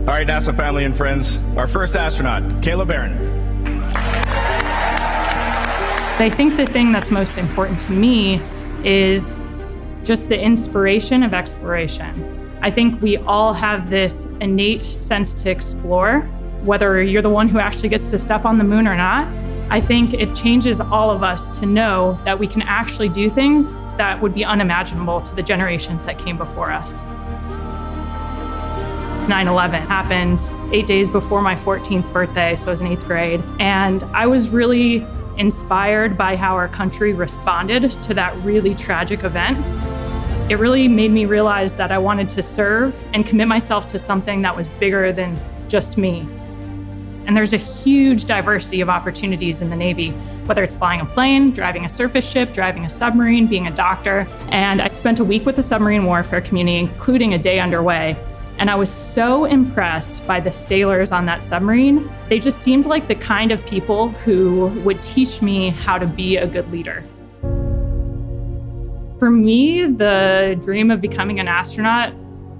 All right, NASA family and friends, our first astronaut, Kayla Barron. I think the thing that's most important to me is just the inspiration of exploration. I think we all have this innate sense to explore, whether you're the one who actually gets to step on the moon or not. I think it changes all of us to know that we can actually do things that would be unimaginable to the generations that came before us. 9/11 happened 8 days before my 14th birthday, so I was in 8th grade. And I was really inspired by how our country responded to that really tragic event. It really made me realize that I wanted to serve and commit myself to something that was bigger than just me. And there's a huge diversity of opportunities in the Navy, whether it's flying a plane, driving a surface ship, driving a submarine, being a doctor. And I spent a week with the submarine warfare community, including a day underway. And I was so impressed by the sailors on that submarine. They just seemed like the kind of people who would teach me how to be a good leader. For me, the dream of becoming an astronaut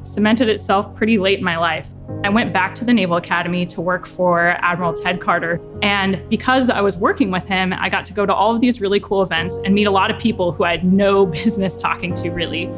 cemented itself pretty late in my life. I went back to the Naval Academy to work for Admiral Ted Carter. And because I was working with him, I got to go to all of these really cool events and meet a lot of people who I had no business talking to, really.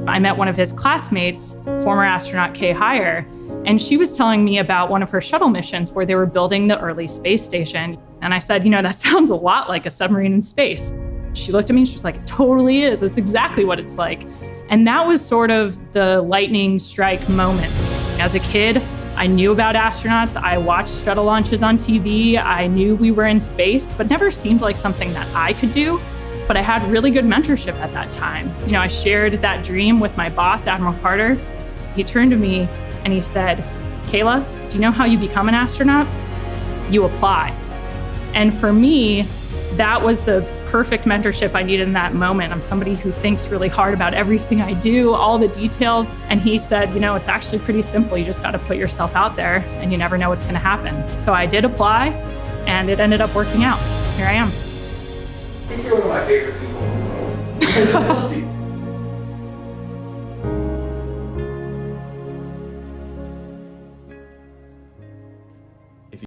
I met one of his classmates, former astronaut Kay Heyer, and she was telling me about one of her shuttle missions where they were building the early space station. And I said, that sounds a lot like a submarine in space. She looked at me and she was like, it totally is. That's exactly what it's like. And that was sort of the lightning strike moment. As a kid, I knew about astronauts. I watched shuttle launches on TV. I knew we were in space, but never seemed like something that I could do. But I had really good mentorship at that time. I shared that dream with my boss, Admiral Carter. He turned to me and he said, Kayla, do you know how you become an astronaut? You apply. And for me, that was the perfect mentorship I needed in that moment. I'm somebody who thinks really hard about everything I do, all the details. And he said, it's actually pretty simple. You just got to put yourself out there and you never know what's going to happen. So I did apply and it ended up working out. Here I am. I think you're one of my favorite people.